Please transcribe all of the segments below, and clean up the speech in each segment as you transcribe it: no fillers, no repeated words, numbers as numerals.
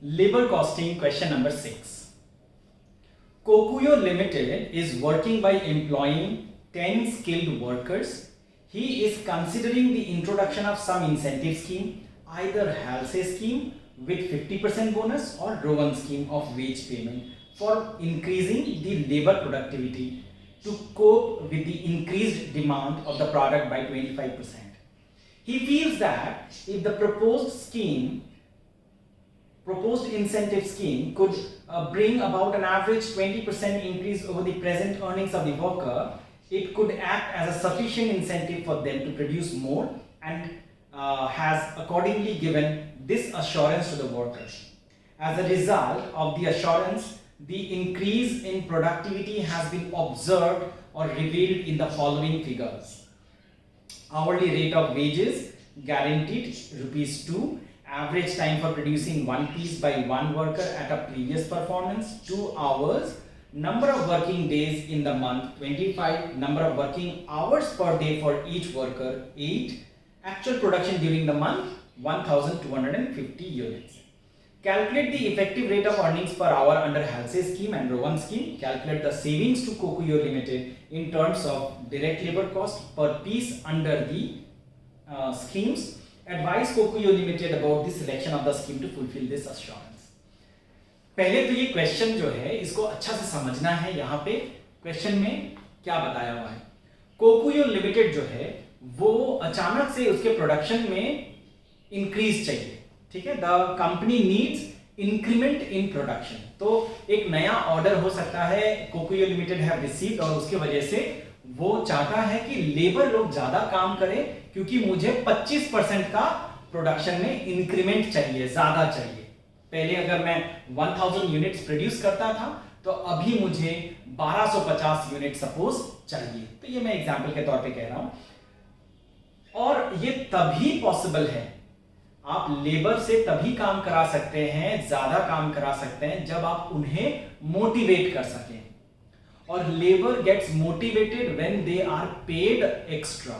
Labor costing question number 6. Kokuyo Limited is working by employing 10 skilled workers. He is considering the introduction of some incentive scheme, either HALSE scheme with 50% bonus or Rowan scheme of wage payment for increasing the labor productivity to cope with the increased demand of the product by 25%. He feels that if the proposed incentive scheme could bring about an average 20% increase over the present earnings of the worker, it could act as a sufficient incentive for them to produce more and has accordingly given this assurance to the workers. As a result of the assurance, the increase in productivity has been observed or revealed in the following figures. Hourly rate of wages guaranteed ₹2, average time for producing one piece by one worker at a previous performance 2 hours, number of working days in the month 25, number of working hours per day for each worker 8, actual production during the month 1250 units. Calculate the effective rate of earnings per hour under HALSE scheme and Rowan scheme. Calculate the savings to Kokuyo Limited in terms of direct labor cost per piece under the schemes. Advise Kokuyo Limited about the selection of the scheme to fulfill this assurance. पहले तो ये question जो है इसको अच्छा से समझना है. यहाँ पे क्वेश्चन में क्या बताया हुआ है. कोकुयो लिमिटेड जो है वो अचानक से उसके प्रोडक्शन में इंक्रीज चाहिए. ठीक है, the company needs increment in production. तो एक नया ऑर्डर हो सकता है कोकुयो लिमिटेड हैव रिसीव्ड और उसके वजह से वो चाहता है कि लेबर लोग ज्यादा काम करें क्योंकि मुझे 25% का प्रोडक्शन में इंक्रीमेंट चाहिए, ज्यादा चाहिए. पहले अगर मैं 1000 यूनिट्स प्रोड्यूस करता था तो अभी मुझे 1250 यूनिट सपोज चाहिए. तो ये मैं एग्जांपल के तौर पे कह रहा हूं. और ये तभी पॉसिबल है, आप लेबर से तभी काम करा सकते हैं, ज्यादा काम करा सकते हैं जब आप उन्हें मोटिवेट कर सकें. और labour gets motivated when they are paid extra.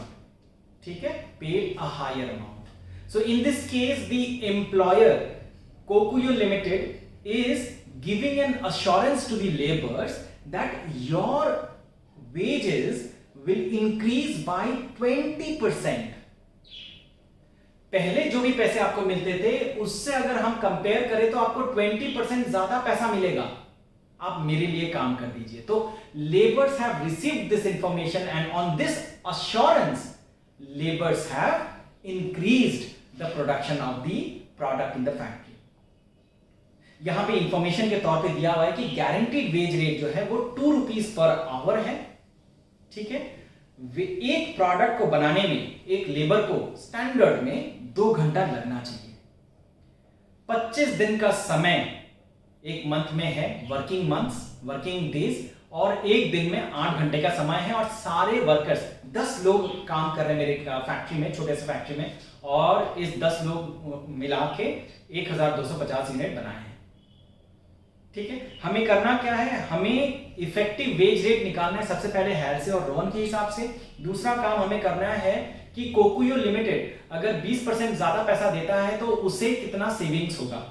ठीक है, paid a higher amount. So in this case the employer Kokuyo Limited is giving an assurance to the laborers that your wages will increase by 20%. पहले जो भी पैसे आपको मिलते थे उससे अगर हम कंपेयर करें तो आपको 20% ज्यादा पैसा मिलेगा. आप मेरे लिए काम कर दीजिए. तो labours have received this information and on this assurance labours have increased the production of the product in the factory. यहां पे इंफॉर्मेशन के तौर पे दिया हुआ है कि गारंटीड वेज रेट जो है वो ₹2 पर आवर है. ठीक है, एक प्रोडक्ट को बनाने में एक लेबर को स्टैंडर्ड में 2 घंटा लगना चाहिए. 25 दिन का समय एक मंथ में है, वर्किंग मंथ्स, वर्किंग डेज, और एक दिन में 8 घंटे का समय है. और सारे वर्कर्स 10 लोग काम कर रहे हैं मेरे फैक्ट्री में, छोटे से फैक्ट्री में, और इस 10 लोग मिला के 1250 यूनिट बनाए हैं. ठीक है, हमें करना क्या है, हमें इफेक्टिव वेज रेट निकालना है सबसे पहले HALSE और रोवन के हिसाब से. दूसरा काम हमें करना है कि कोकुयो लिमिटेड अगर 20% ज्यादा पैसा देता है तो उसे कितना सेविंग्स होगा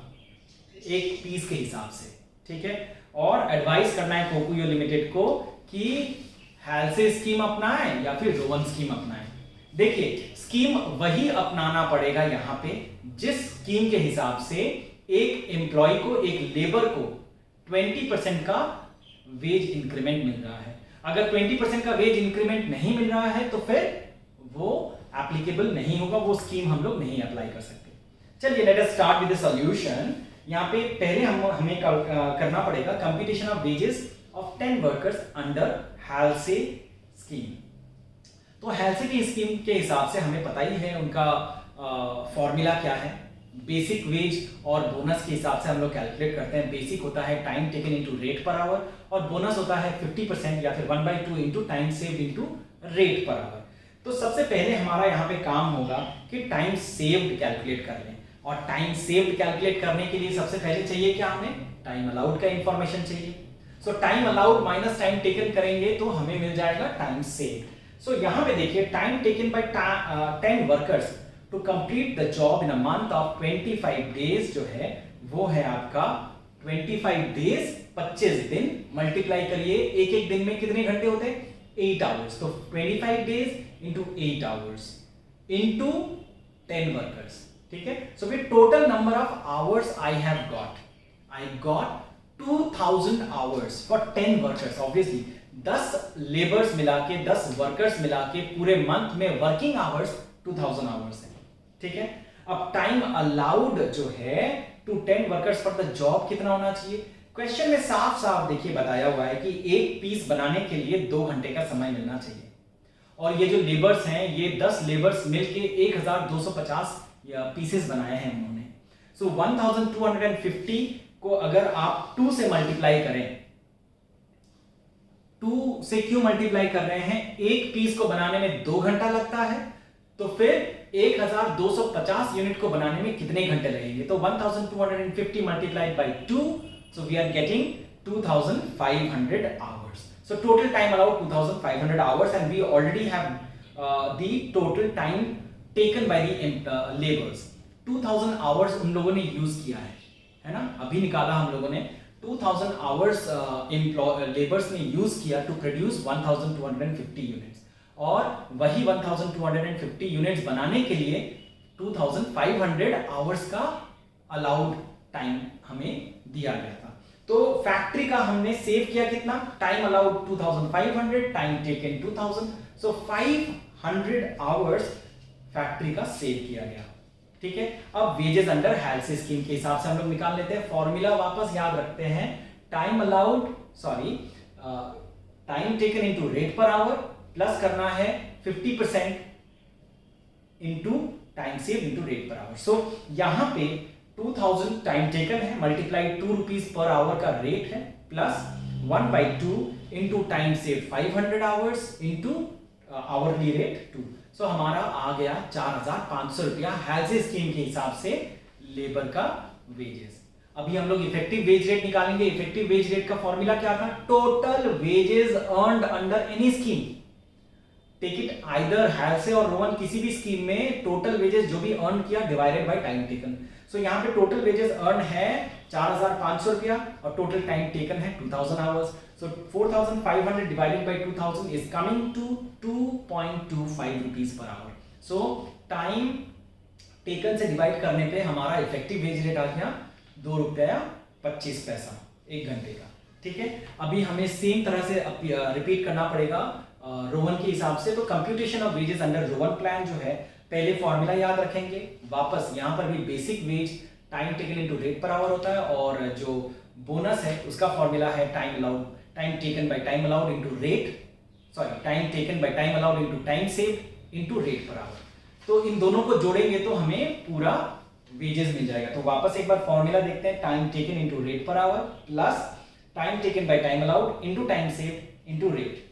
एक पीस के हिसाब से. ठीक है, और एडवाइस करना है कोकुयो लिमिटेड को कि HALSE स्कीम अपनाएं या फिर रोवन स्कीम अपनाएं. देखिए, स्कीम वही अपनाना पड़ेगा यहां पे जिस स्कीम के हिसाब से एक एम्प्लॉय को, एक लेबर को 20% का वेज इंक्रीमेंट मिल रहा है. अगर 20% का वेज इंक्रीमेंट नहीं मिल रहा है तो फिर वो एप्लीकेबल नहीं होगा, वो स्कीम हम लोग नहीं अप्लाई कर सकते. चलिए, let us start with the solution. यहां पे पहले हमें करना पड़ेगा computation of wages of 10 workers under HALSE scheme. तो HALSE की स्कीम के हिसाब से हमें पता ही है उनका फॉर्मूला क्या है. बेसिक वेज और बोनस के हिसाब से हम लोग कैलकुलेट करते हैं. बेसिक होता है time taken into rate per our और बोनस होता है 50% या फिर 1/2 into time saved into rate per our. तो सबसे पहले हमारा यहाँ पे काम होगा कि टाइम सेव्ड कैलकुलेट कर लें. और टाइम सेव्ड कैलकुलेट करने के लिए सबसे पहले चाहिए क्या, हमें टाइम अलाउड का इंफॉर्मेशन चाहिए. सो time allowed minus time taken करेंगे तो हमें मिल जाएगा टाइम सेव्ड. सो यहाँ पे देखिए, time taken bye 10 workers to complete the job in a month of 25 days जो है वो है आपका 25 डेज, 25 दिन, मल्टीप्लाई करिए, एक एक दिन में कितने घंटे होते हैं, 8 आवर्स, तो 25 days into 8 hours into 10 workers, ठीक है। सो फिर total number of hours I got 2000 hours for 10 workers. Obviously 10 labours मिला के, 10 वर्कर्स मिला के पूरे मंथ में वर्किंग आवर्स 2000 आवर्स है, ठीक है। अब टाइम अलाउड जो है to 10 workers for the job कितना होना चाहिए, क्वेश्चन में साफ साफ देखिए बताया हुआ है कि एक पीस बनाने के लिए 2 घंटे का समय मिलना चाहिए, और ये जो लेबर्स हैं ये 10 लेबर्स मिलके 1250 पीसेस बनाए हैं उन्होंने। सो 1250 को अगर आप 2 से मल्टीप्लाई करें, 2 से क्यों मल्टीप्लाई कर रहे हैं, एक पीस को बनाने में 2 घंटा लगता है, तो फिर 1250 यूनिट को बनाने में कितने घंटे लगेंगे, तो 1250 multiplied by 2, so we are getting 2500 hours. So total time allowed 2500 hours, and we already have the total time taken by the labours. 2000 hours उन लोगों ने यूज किया है ना, अभी निकाला हम लोगों ने 2000 आवर्स लेबर्स ने यूज किया टू प्रोड्यूस 1250 यूनिट्स, और वही 1250 यूनिट्स बनाने के लिए 2500 आवर्स का अलाउड टाइम हमें दिया गया था। तो फैक्ट्री का हमने सेव किया कितना, टाइम अलाउड 2500, टाइम टेकन 2000, सो 500 आवर्स फैक्ट्री का सेव किया गया, ठीक है। अब वेजेस अंडर हेल्थ स्कीम के हिसाब से हम लोग निकाल लेते हैं, फॉर्मूला वापस याद रखते हैं, time allowed time taken into rate per hour plus करना है 50% into time save into rate per hour. So यहां पे 2000 टाइम टेकन है, मल्टीप्लाई 2 रुपीज पर आवर का रेट है, plus 1/2 into time save 500 hours into hourly rate 2। So हमारा आ गया 4500 रुपया हेल्थ स्कीम के हिसाब से लेबर का वेजेस। अभी हम लोग इफेक्टिव वेज रेट निकालेंगे। इफेक्टिव वेज रेट का फॉर्मूला क्या था, total wages earned under any scheme, take it either Halsey से और रोवन, किसी भी स्कीम में टोटल वेजेस जो भी अर्न किया डिवाइडेड बाय टाइम टेकन। सो यहाँ पे टोटल वेजेस अर्न है 4500 रुपया और टोटल टाइम टेकन है 2000 hours. So 4500 divided by 2000 is coming to 2.25 rupees per hour. So time taken से डिवाइड करने पे हमारा इफेक्टिव वेज रेट आ गया 2 रुपया 25 पैसा एक घंटे का, ठीक है। अभी हमें सेम तरह से रिपीट करना पड़ेगा रोवन के हिसाब से। तो computation of wages under Rowan plan जो है, पहले फॉर्मूला याद रखेंगे, वापस यहाँ पर भी basic veg time taken into rate per our होता है, और जो बोनस है उसका फॉर्मूला है time taken by time allowed into time taken by time allowed into time save into rate per our. तो इन दोनों को जोड़ेंगे तो हमें पूरा वेजेस मिल जाएगा। तो वापस एक बार फॉर्मूला देखते हैं, time taken into rate per hour plus time taken by time allowed into time save into rate.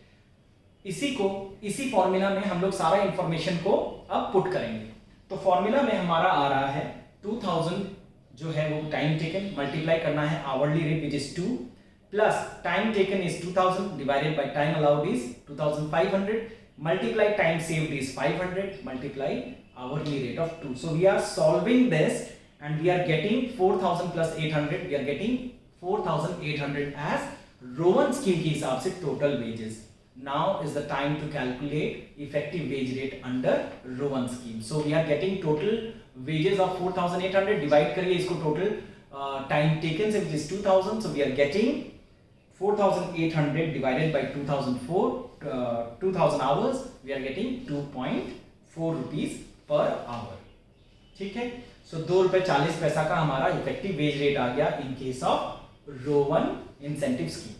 इसी फॉर्मूला में हम लोग सारा इंफॉर्मेशन को अब पुट करेंगे। तो फॉर्मूला में हमारा आ रहा है 2000 जो है वो टाइम टेकन मल्टीप्लाई करना है hourly rate which is 2 plus time taken is 2000 divided by time allowed is 2500 multiply time saved is 500 multiply hourly rate of 2. So we are solving this and we are getting 4000 plus 800, we are getting 4800 as Rowan scheme के हिसाब से total wages. Now is the time to calculate effective wage rate under Rowan scheme. So we are getting total wages of 4800, divide करिए इसको total time taken से which is 2000, so we are getting 4800 divided by 2000 hours, we are getting 2.4 rupees per hour, ठीक है। सो 2 रुपए 40 पैसा का हमारा effective wage rate आ गया इन case of Rowan incentive scheme.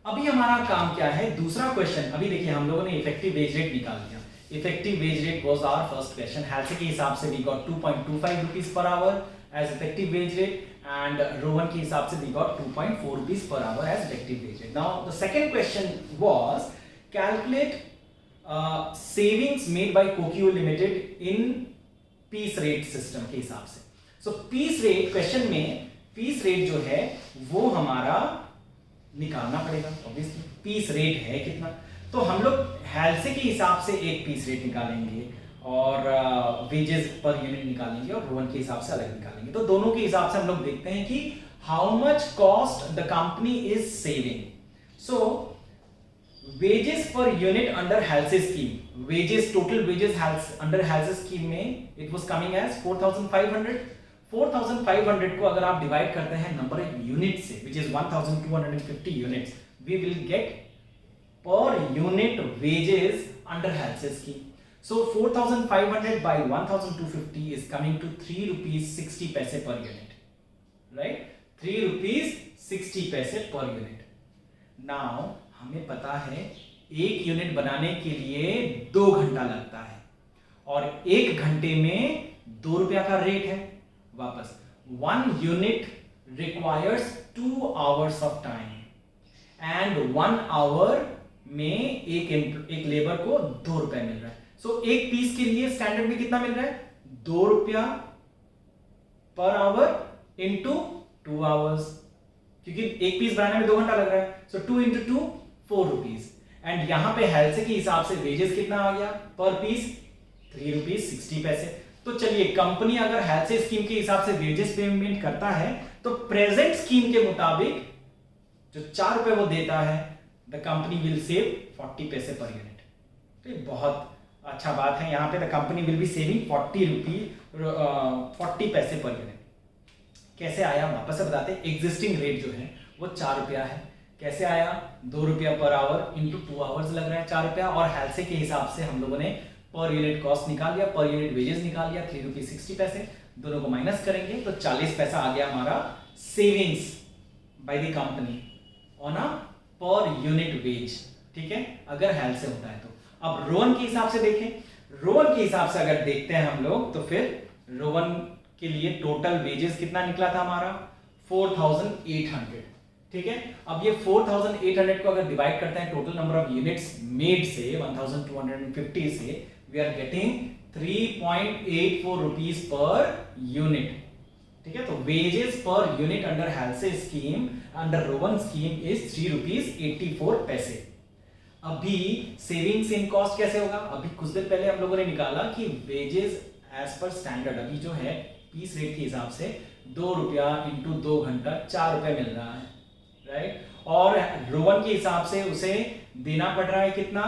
अभी हमारा काम क्या है, दूसरा क्वेश्चन। अभी देखिए हम लोगों ने इफेक्टिव वेज रेट निकाल लिया, effective wage rate was our first question. Halsey के हिसाब से we got 2.25 rupees per hour as effective wage rate, and Rowan के हिसाब से we got 2.4 rupees per hour as effective wage rate. Now the second question was calculate savings made by Kokio Limited in piece rate system के हिसाब से। So piece rate question में piece rate जो है वो हमारा निकालना पड़ेगा obviously। piece rate है कितना, तो हम लोग हेल्थ के हिसाब से एक piece rate निकालेंगे और वेजेस पर यूनिट निकालेंगे और रोवन के हिसाब से अलग निकालेंगे। तो दोनों के हिसाब से हम लोग देखते हैं कि how much cost the company is saving. So wages per unit under Halsey scheme, wages total wages under Halsey scheme में इट वाज कमिंग एज 4500। 4500 को अगर आप डिवाइड करते हैं नंबर ऑफ यूनिट से which is 1250 units, we will get per unit wages under Halsey scheme. So 4500 by 1250 is coming to 3 rupees 60 paise per unit, right? 3 rupees 60 paise per unit. Now हमें पता है एक unit बनाने के लिए 2 घंटा लगता है और 1 घंटे में 2 रुपया का रेट है। वापस 1 unit requires 2 hours of time and 1 hour में एक लेबर को 2 रुपया मिल रहा है। सो एक पीस के लिए स्टैंडर्ड में कितना मिल रहा है? 2 रुपया पर आवर इंटू 2 आवर्स, क्योंकि एक पीस बनाने में 2 घंटा लग रहा है। सो 2 इंटू 2 4 रुपीज। एंड यहां पे हेल्थ के हिसाब से वेजेस कितना आ गया पर पीस? 3 रुपीज 60 पैसे। तो चलिए, कंपनी अगर हेल्थ स्कीम के हिसाब से वेजेस पेमेंट करता है तो प्रेजेंट स्कीम के मुताबिक जो 4 रुपए वो देता है, द कंपनी विल सेव 40 पैसे पर यूनिट। तो ये बहुत अच्छा बात है। यहां पे the company will be saving 40 पैसे पर यूनिट। कैसे आया वापस से बताते हैं। एग्जिस्टिंग रेट जो है वो 4 रुपया है। कैसे आया? 2 रुपया पर आवर इंटू 2 आवर्स लग रहा है 4 रुपया, और हेल्थ के हिसाब से हम लोगों ने पर यूनिट कॉस्ट निकाल लिया, पर यूनिट वेजेस निकाल लिया, 3 रुपीज 60 पैसे। दोनों को माइनस करेंगे तो 40 पैसा आ गया हमारा savings by the company on a per unit veg. ठीक है, अगर हेल्थ से होता है तो। अब रोवन के हिसाब से देखें, रोवन के हिसाब से अगर देखते हैं हम लोग तो फिर रोवन के लिए टोटल वेजेस कितना निकला था हमारा? 4800। ठीक है, अब ये 4800 को अगर डिवाइड करते हैं total number of units made से 1250 से, we are getting 3.84 rupees per unit. ठीक है, तो wages per unit under Halsey scheme, under Rowan scheme is 3 rupees 84 पैसे। अभी सेविंग्स इन कॉस्ट कैसे होगा? अभी कुछ देर पहले हम लोगों ने निकाला कि वेजेस एज पर स्टैंडर्ड अभी जो है पीस रेट के हिसाब से 2 रुपया इंटू 2 घंटा 4 रुपए मिल रहा है, राइट? और रोवन के हिसाब से उसे देना पड़ रहा है कितना?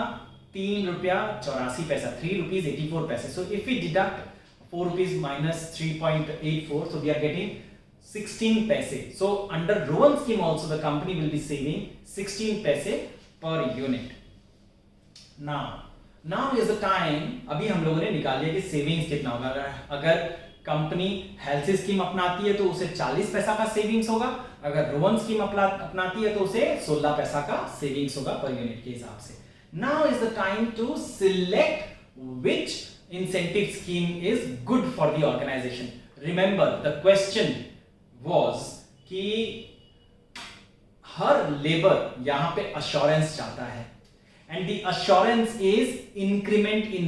3 रुपया 84 पैसा, 3 रुपीज 84 पैसे। So if we deduct 4 rupees minus 3.84, so we are getting 16 पैसे। So under Rowan scheme also the company will be saving 16 पैसे per unit। Now is the time, अभी हम लोगों ने निकाल लिया कि सेविंग्स कितना होगा। अगर कंपनी हेल्थ स्कीम अपनाती है तो उसे 40 पैसा का सेविंग्स होगा, अगर रोवन स्कीम अपनाती है तो उसे 16 पैसा का सेविंग्स होगा पर यूनिट के हिसाब से। Now is the time to select which incentive scheme is good for the organisation. Remember the question was कि हर लेबर यहां पे अश्योरेंस चाहता है, and the assurance is increment in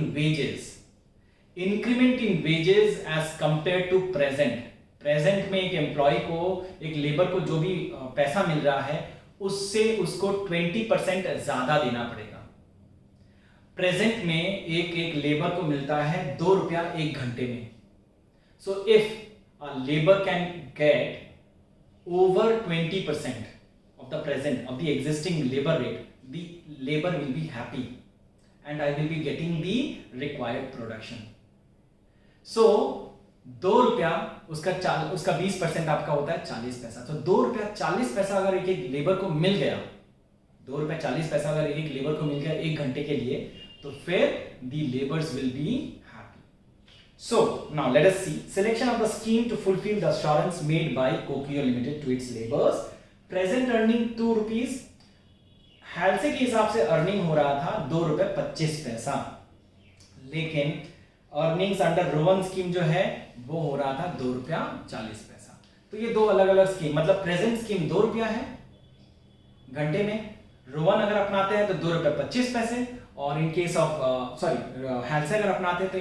wages as compared to present में एक employ को, एक लेबर को जो भी पैसा मिल रहा है उससे उसको 20% ज्यादा देना पड़ेगा। प्रेजेंट में एक लेबर को मिलता है 2 रुपया 1 घंटे में। So if a labour can get over 20% of the present of the existing labor rate, the labor will be happy and I will be getting the required production. So 2 रुपया उसका 20% आपका होता है 40 पैसा। तो 2 रुपया 40 पैसा अगर एक लेबर को मिल गया, 2 रुपया 40 पैसा अगर एक लेबर को मिल गया 1 घंटे के लिए, तो फिर the laborers will be happy. So now let us see selection of the scheme to fulfill the assurance made by Kokio Limited to its laborers. Present earning 2 rupees, health के हिसाब से अर्निंग हो रहा था 2 रुपए 25 पैसा, लेकिन अर्निंग्स अंडर रोवन स्कीम जो है वो हो रहा था 2 रुपया 40 पैसा। तो ये दो अलग अलग स्कीम, मतलब प्रेजेंट स्कीम 2 रुपया है घंटे में, रोवन अगर अपनाते हैं तो 2 रुपए 25 पैसे, और इन केस ऑफ हेल्थ अगर अपनाते हैं तो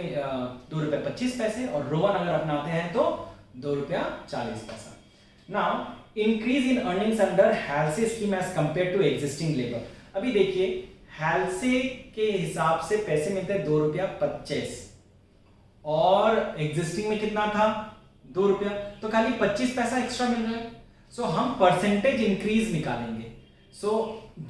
2 रुपए 25 पैसे, और रोवन अगर अपनाते हैं तो 2 रुपया 40 पैसा। Now increase in earnings under Halsey scheme as compare to existing labour. अभी देखिए हेल्थ के हिसाब से पैसे मिलते हैं 2 रुपया 25, और एग्जिस्टिंग में कितना था 2 रुपया, तो खाली 25 पैसा एक्स्ट्रा मिल रहा है। सो हम परसेंटेज इंक्रीज निकालेंगे। सो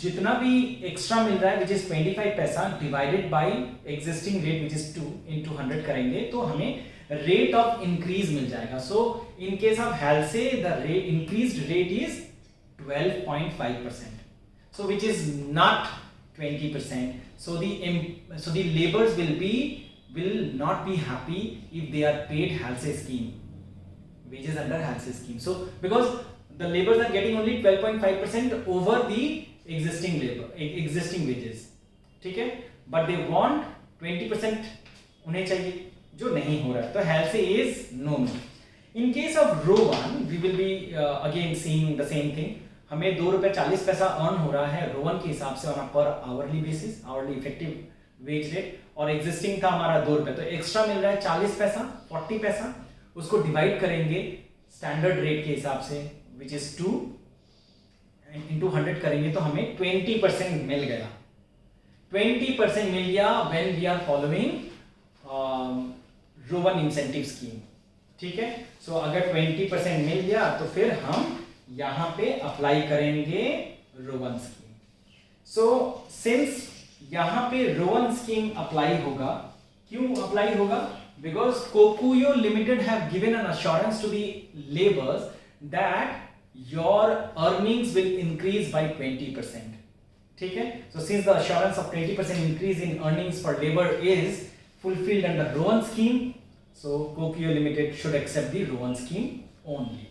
जितना भी एक्स्ट्रा मिल रहा है विच इज 25 पैसा divided by existing rate which is 2 into 100 करेंगे तो हमें रेट ऑफ इंक्रीज मिल जाएगा। So in case of Halsey the increased rate is 12.5%, so which is not 20%. So the laborers will not be happy if they are paid HALSE scheme, wages under HALSE scheme. So because the laborers are getting only 12.5% over the existing wages, ठीक है, but they want 20% उन्हें चाहिए जो नहीं हो रहा है, तो HALSE is no. In case of row 1 we will be again seeing the same thing. हमें 2 रुपए 40 पैसा अर्न हो रहा है रो 1 के हिसाब से ऑन पर hourly basis, hourly effective wage rate, और एग्जिस्टिंग था हमारा 2 रुपए, तो एक्स्ट्रा मिल रहा है 40 पैसा 40 पैसा, उसको डिवाइड करेंगे स्टैंडर्ड रेट के हिसाब से विच इज 2 into 100 करेंगे तो हमें 20% मिल गया, 20% मिल गया when we are following row 1 incentive scheme, ठीक है। सो अगर 20% मिल गया तो फिर हम यहां पे अप्लाई करेंगे रो 1 स्कीम। सो सिंस यहां पे रो 1 स्कीम अप्लाई होगा, क्यों अप्लाई होगा? Because Kokuyo limited have given an assurance to the labours that your earnings will increase by 20%, ठीक है। So since the assurance of 20% increase in earnings for labour is fulfilled under row 1 scheme, so Kokio Limited should accept the row 1 scheme only.